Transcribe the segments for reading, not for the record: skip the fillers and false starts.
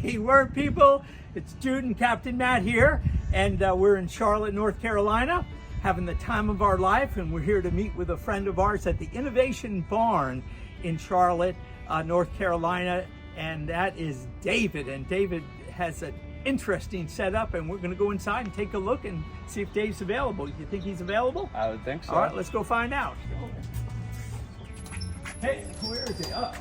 Hey, word people, it's Jude and Captain Matt here, and we're in Charlotte, North Carolina, having the time of our life, and we're here to meet with a friend of ours at the Innovation Barn in Charlotte, North Carolina, and that is David. And David has an interesting setup, and we're going to go inside and take a look and see if Dave's available. You think he's available? I would think so. All right, let's go find out. Hey, where is he? Oh.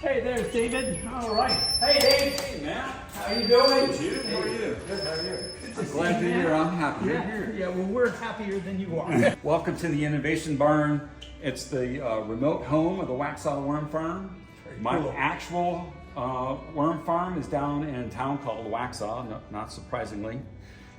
Hey, there's David. All right. Hey, Dave. Hey, Matt. How you doing? Jude, how are you? Good. How are you? I'm glad you're here. I'm happy you're Yeah, here. yeah. Well, we're happier than you are. Welcome to the Innovation Barn. It's the remote home of the Waxhaw Worm Farm. My cool. actual worm farm is down in a town called Waxhaw, not surprisingly.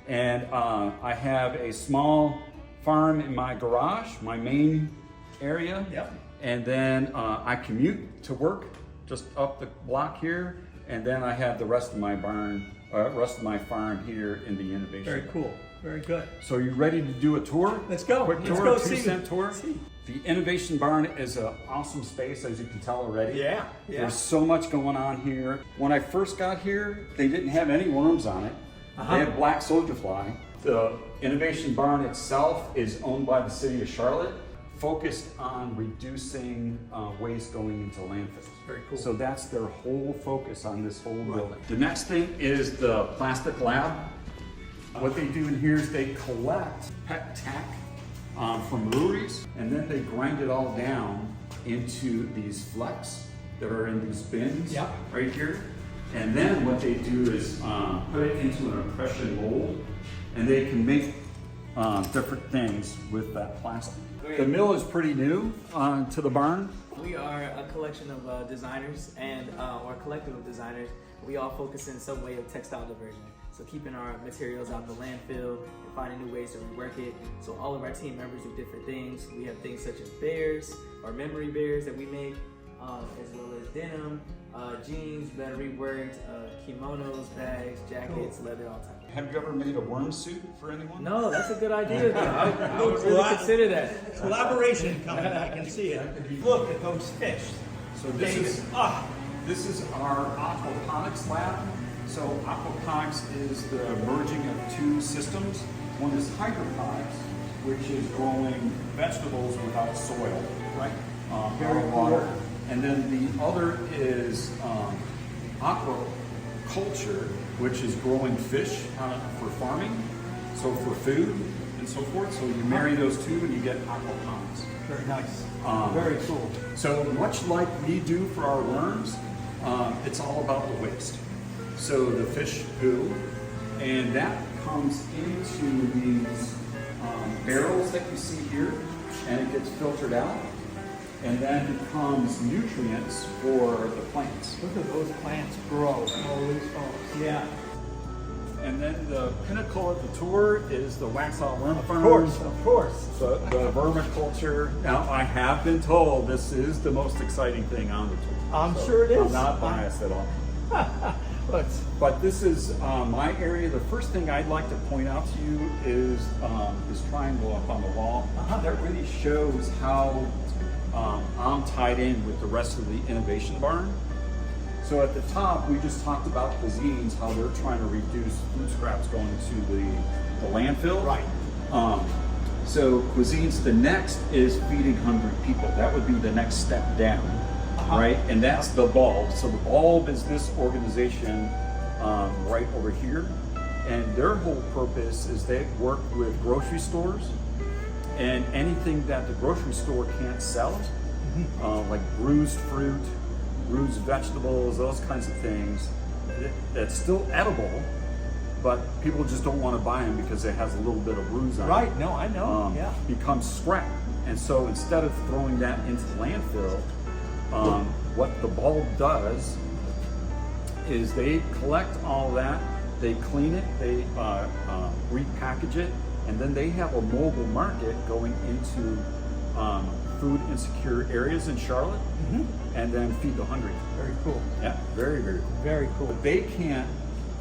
And I have a small farm in my garage, my main area. Yep. And then I commute to work just up the block here, and then I have the rest of my farm here in the Innovation. Very cool. Very good. So you ready to do a tour? Let's go. Quick Let's tour, go 2 see. cent tour. See. The Innovation Barn is an awesome space, as you can tell already. Yeah. There's so much going on here. When I first got here, they didn't have any worms on it. They had black soldier fly. The Innovation Barn itself is owned by the city of Charlotte, focused on reducing waste going into landfills. Very cool. So that's their whole focus on this whole building. The next thing is the plastic lab. What they do in here is they collect pet tack from breweries, and then they grind it all down into these flecks that are in these bins right here. And then what they do is put it into an impression mold, and they can make different things with that plastic. The mill is pretty new to the barn. We are a collection of designers and or a collective of designers. We all focus in some way of textile diversion. So keeping our materials out the landfill and finding new ways to rework it. So all of our team members do different things. We have things such as bears or memory bears that we make, as well as denim, jeans that are reworked, kimonos, bags, jackets, leather, all types. Have you ever made a worm suit for anyone? No, that's a good idea. I would really consider that. Collaboration coming. I can see it. Look at those fish. So this is our Aquaponics lab. So Aquaponics is the merging of 2 systems. One is hydroponics, which is growing vegetables without soil, right? Very water. And then the other is aquaculture, which is growing fish for farming, so for food and so forth. So you marry those 2 and you get aquaponics. Very nice. Very cool. So much like we do for our worms, it's all about the waste. So the fish poo, and that comes into these barrels that you see here, and it gets filtered out, and then becomes nutrients for the plants. Look at those plants grow. Holy smokes. Yeah. And then the pinnacle of the tour is the Waxhaw Worm Farm. Of course. The vermiculture. Now, I have been told this is the most exciting thing on the tour. I'm sure it is. I'm not biased at all. But this is my area. The first thing I'd like to point out to you is this triangle up on the wall. That really shows how I'm tied in with the rest of the Innovation Barn. So at the top, we just talked about cuisines, how they're trying to reduce food scraps going to the landfill. Right. So cuisines, the next is feeding hungry people. That would be the next step down, right? And that's the bulb. So the bulb is this organization right over here. And their whole purpose is they work with grocery stores and anything that the grocery store can't sell, like bruised fruit, bruised vegetables, those kinds of things, that's still edible, but people just don't want to buy them because it has a little bit of bruise on it. Right, no, I know, Becomes scrap. And so instead of throwing that into the landfill, what the bulb does is they collect all that, they clean it, they repackage it, and then they have a mobile market going into food insecure areas in Charlotte, and then feed the hungry. Very cool. Yeah, very, very cool. Very cool. What they can't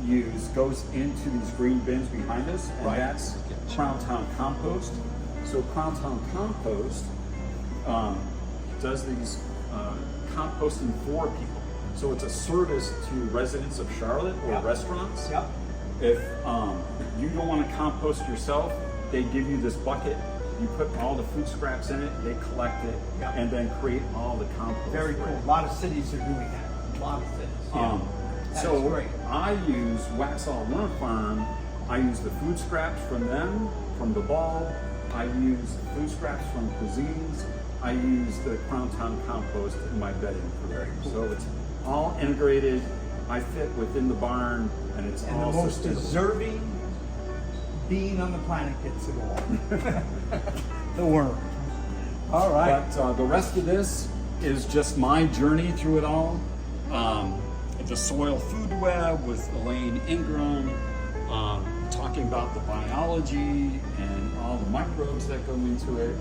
use goes into these green bins behind us, and that's Crowntown Compost. So Crowntown Compost does these composting for people. So it's a service to residents of Charlotte or Yep. restaurants. Yep. If you don't want to compost yourself, they give you this bucket. You put all the food scraps in it, they collect it, Yep. and then create all the compost. Very for cool. it. A lot of cities are doing that. A lot of cities. That's So great. I use Waxhaw Worm Farm. I use the food scraps from them, from the bulb. I use food scraps from Cuisines. I use the Crown Town compost in my bedding. Very cool. So it's all integrated. I fit within the barn, and it's And all the most sustainable. deserving being on the planet gets it all. The worm. All right. But the rest of this is just my journey through it all. The soil food web with Elaine Ingram, talking about the biology and all the microbes that go into it.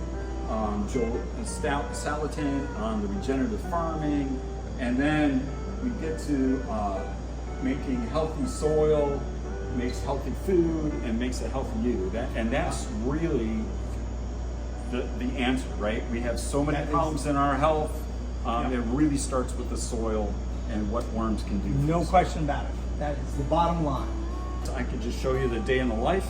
Joel Salatin on the regenerative farming. And then we get to making healthy soil, makes healthy food, and makes a healthy you. That's really the answer, right? We have so many problems in our health. It really starts with the soil and what worms can do. No question about it. That is the bottom line. I could just show you the day in the life.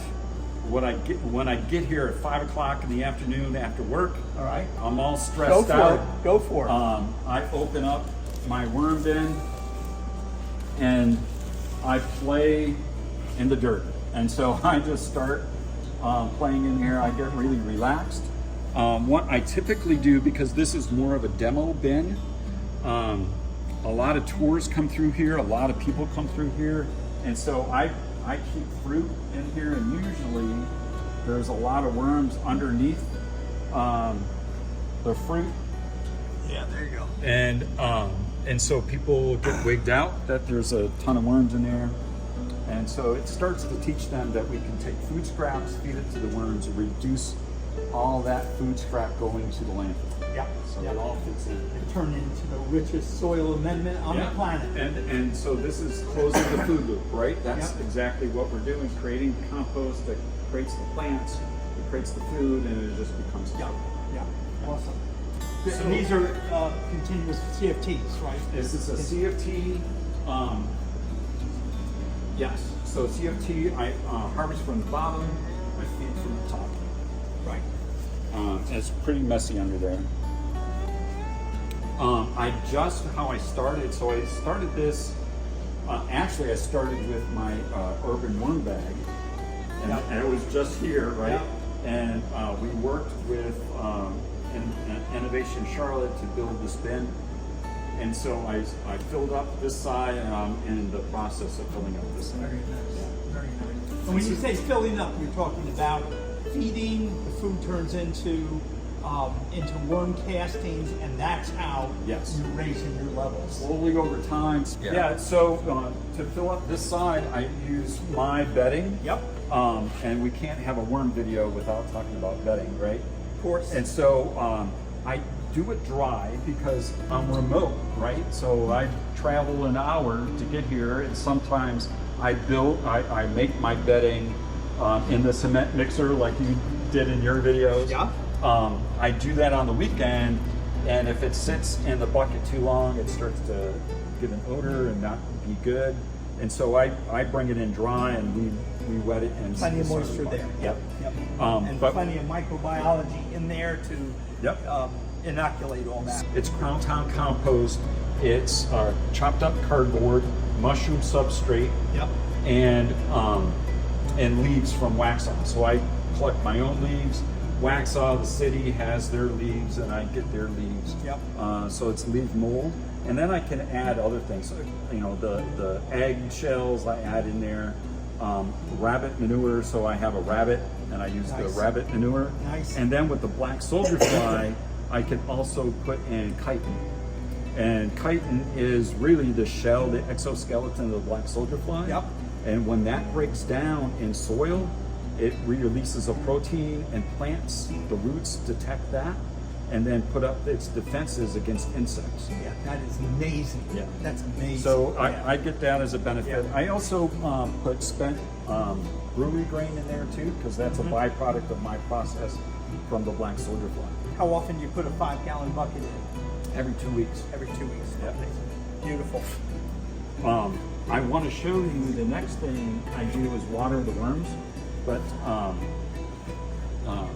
What I get when I get here at 5 o'clock in the afternoon after work. All right. I'm all Go stressed for out. it. Go for it. I open up my worm bin and I play in the dirt. And so I just start playing in here. I get really relaxed. What I typically do, because this is more of a demo bin, a lot of tours come through here, a lot of people come through here, and so I keep fruit in here, and usually there's a lot of worms underneath the fruit. Yeah, there you go. And so people get wigged out that there's a ton of worms in there. And so it starts to teach them that we can take food scraps, feed it to the worms, and reduce all that food scrap going to the landfill. Yeah. So Yeah. it all fits in. And turn into the richest soil amendment on the planet. And so this is closing the food loop, right? That's Yep. exactly what we're doing, creating the compost that creates the plants, it creates the food, and it just becomes Yeah. Yeah. Awesome. So- And these are continuous CFTs, right? This is a CFT. Yes. So CFT, I harvest from the bottom, I feed from the top. Right. It's pretty messy under there. How I started, so I started this, actually I started with my urban worm bag, and it was just here, right? Yep. And we worked with Innovation Charlotte to build this bin. And so I filled up this side, and I'm in the process of filling up this side. Very nice. Very nice. And when you say filling up, you're talking about feeding, the food turns into worm castings, and that's how Yes. you're raising your levels. Slowly over time. Yeah. So to fill up this side, I use my bedding. Yep. And we can't have a worm video without talking about bedding, right? Of course. And so I do it dry because I'm remote, right? So I travel an hour to get here, and sometimes I make my bedding in the cement mixer like you did in your videos. Yeah. I do that on the weekend, and if it sits in the bucket too long, it starts to give an odor and not be good. And so I bring it in dry, and we wet it and Plenty of sort moisture there. Yep. Yep. And but- plenty of microbiology in there to Yep. inoculate all that. It's Crown Town compost. It's chopped up cardboard, mushroom substrate, Yep. and leaves from Waxhaw. So I collect my own leaves. Waxhaw, the city, has their leaves, and I get their leaves. Yep. So it's leaf mold, and then I can add other things. So, the egg shells I add in there. Rabbit manure, so I have a rabbit, and I use the Nice. rabbit manure. Nice. And then with the black soldier fly, I can also put in chitin. And chitin is really the shell, the exoskeleton of the black soldier fly. Yep. And when that breaks down in soil, it releases a protein, and plants, the roots detect that, and then put up its defenses against insects. Yeah, that is amazing. Yeah. That's amazing. So Yeah. I get that as a benefit. Yeah. I also put spent brewery grain in there too, because that's a byproduct of my process from the black soldier fly. How often do you put a 5-gallon bucket in? Every 2 weeks. Every 2 weeks. Yeah. Okay. Beautiful. I want to show you the next thing I do is water the worms, but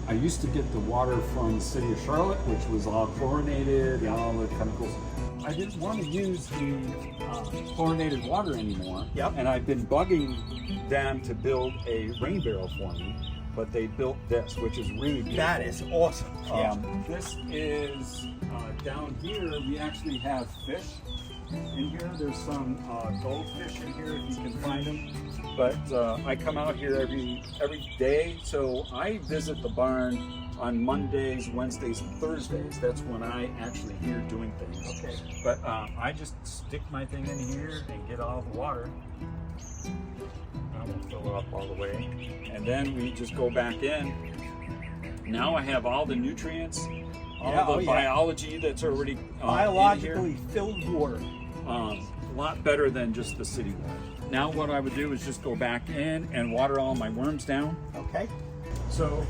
I used to get the water from the city of Charlotte, which was all chlorinated and all the chemicals. I didn't want to use the chlorinated water anymore, and I've been bugging them to build a rain barrel for me, but they built this, which is really beautiful. That is awesome. This is down here. We actually have fish in here. There's some goldfish in here if you can find them. But I come out here every day, so I visit the barn on Mondays, Wednesdays, and Thursdays. That's when I actually here doing things. Okay. But I just stick my thing in here and get all the water. I won't fill it up all the way, and then we just go back in. Now I have all the nutrients, all the biology that's already biologically filled water. A lot better than just the city water. Now what I would do is just go back in and water all my worms down. Okay. So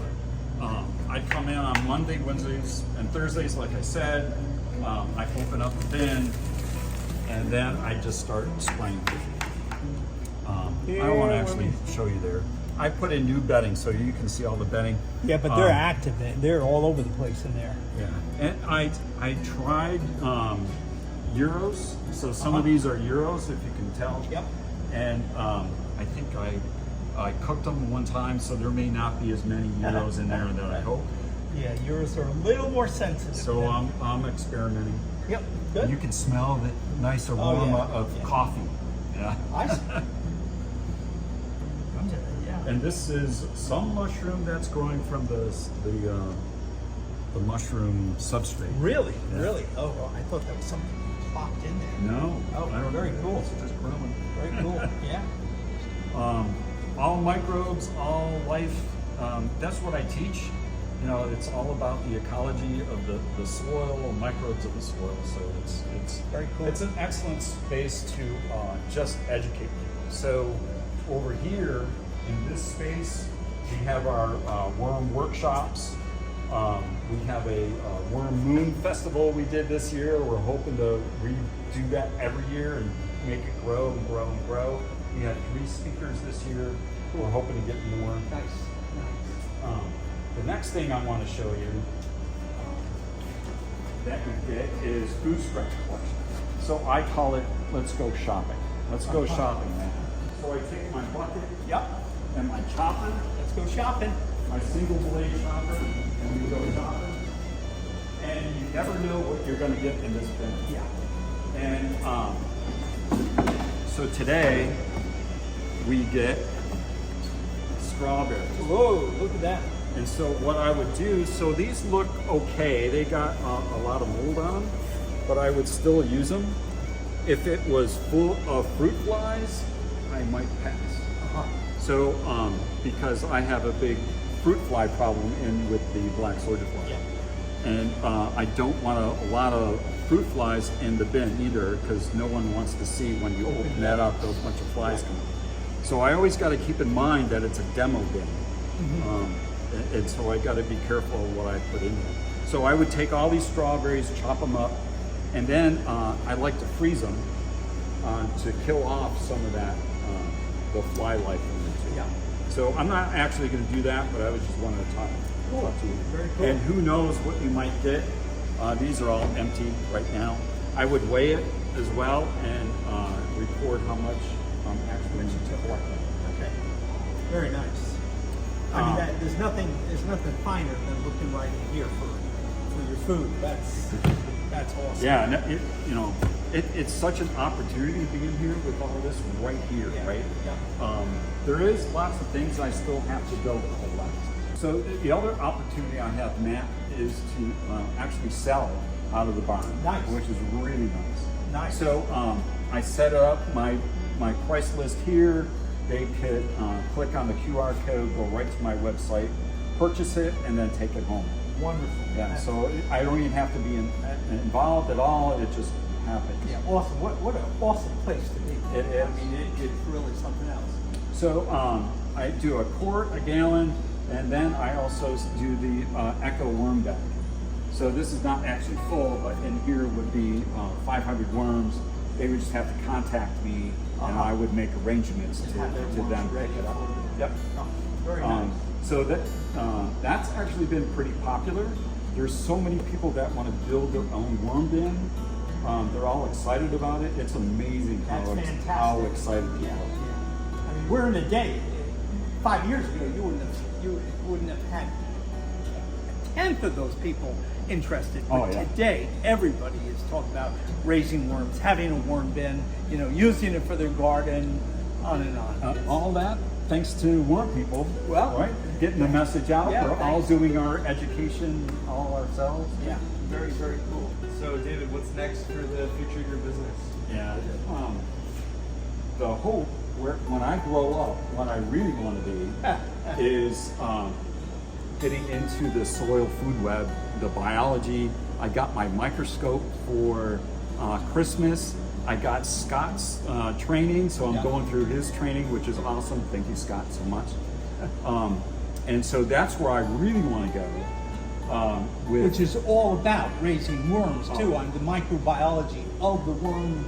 I come in on Monday, Wednesdays, and Thursdays, like I said. I open up the bin, and then I just start spraying. I want to actually show you there. I put in new bedding so you can see all the bedding. Yeah, but they're active. They're all over the place in there. Yeah, and I tried Euros. So some of these are Euros, if you can tell. Yep. And I think I cooked them one time, so there may not be as many Euros in there that I hope. Yeah, yours are a little more sensitive. So I'm experimenting. Yep, good. You can smell the nice aroma of coffee. Yeah. Nice. And this is some mushroom that's growing from the mushroom substrate. Really? Yeah. Really? Oh, well, I thought that was something plopped in there. No. Oh, I don't very know. cool. It's just growing. Very cool. Yeah. All microbes, all life. That's what I teach. You know, it's all about the ecology of the soil, microbes of the soil. So it's very cool. It's an excellent space to just educate people. So over here in this space, we have our worm workshops. We have a worm moon festival we did this year. We're hoping to redo that every year and make it grow and grow and grow. We had 3 speakers this year. We're hoping to get more. Nice. The next thing I want to show you that we get is food scrap collection. So I call it, let's go shopping. Let's go shopping, man. So I take my bucket and my chopper. Let's go shopping. My single blade chopper, and we go shopping. And you never know what you're going to get in this bin. Yeah. And so today we get strawberries. Whoa, look at that. And so what I would do, so these look okay. They got a lot of mold on them, but I would still use them. If it was full of fruit flies, I might pass. So because I have a big fruit fly problem with the black soldier fly. Yeah. And I don't want a lot of fruit flies in the bin either, because no one wants to see when you open that up, those bunch of flies come up. So I always got to keep in mind that it's a demo bin. And so I got to be careful of what I put in there. So I would take all these strawberries, chop them up, and then I like to freeze them to kill off some of that, the fly life in them too. Yeah. So I'm not actually going to do that, but I was just wanting to talk to you. Very cool. And who knows what you might get. These are all empty right now. I would weigh it as well and record how much I'm actually collecting. Okay. Very nice. I mean, there's nothing finer than looking right in here for your food. That's awesome. Yeah, and it's such an opportunity to be in here with all this right here, right? Yeah. There is lots of things I still have to go collect. So the other opportunity I have, Matt, is to actually sell out of the barn, which is really nice. Nice. So I set up my price list here. They could click on the QR code, go right to my website, purchase it, and then take it home. Wonderful. Yeah, so I don't even have to be involved at all. It just happens. Yeah, awesome. What an awesome place to be. It is. I mean, it's really something else. So I do a quart, a gallon, and then I also do the Echo worm bag. So this is not actually full, but in here would be 500 worms. they would just have to contact me, and I would make arrangements to have their them worms pick ready it up. for- Yep. Oh, very nice. So that's actually been pretty popular. There's so many people that want to build their own worm bin. They're all excited about it. It's amazing That's how fantastic. excited people Yeah. are. I mean, we're in a day. 5 years ago, you wouldn't have had a tenth of those people interested. But Oh, yeah. today, everybody is talking about raising worms, having a worm bin, using it for their garden, on and on. All that thanks to worm people. Well, right, getting the message out. Yeah, We're all thanks. doing our education all ourselves. Yeah, very, very cool. So, David, what's next for the future of your business? Yeah. The hope, when I grow up, what I really want to be is getting into the soil food web, the biology. I got my microscope for Christmas. I got Scott's training, so I'm going through his training, which is awesome. Thank you, Scott, so much. And so that's where I really want to go. Which is all about raising worms, too, on the microbiology of the worm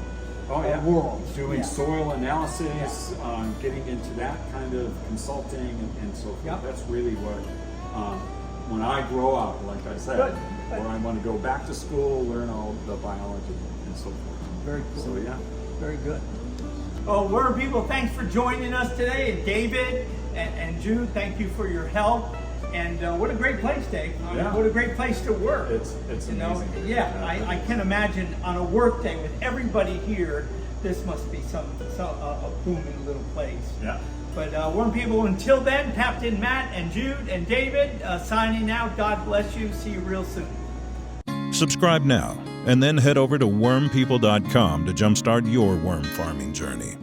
world. Doing Yeah. soil analysis, getting into that kind of consulting and so forth. Yep. That's really what, when I grow up, like I said, Good. where I want to go back to school, learn all the biology and so forth. Very cool. So yeah. Very good. Oh, worm people, thanks for joining us today. And David and Jude, thank you for your help. And what a great place, Dave. I mean, Yeah. what a great place to work. It's amazing. I can imagine on a work day with everybody here, this must be a booming little place. Yeah. But worm people, until then, Captain Matt and Jude and David signing out. God bless you. See you real soon. Subscribe now, and then head over to wormpeople.com to jumpstart your worm farming journey.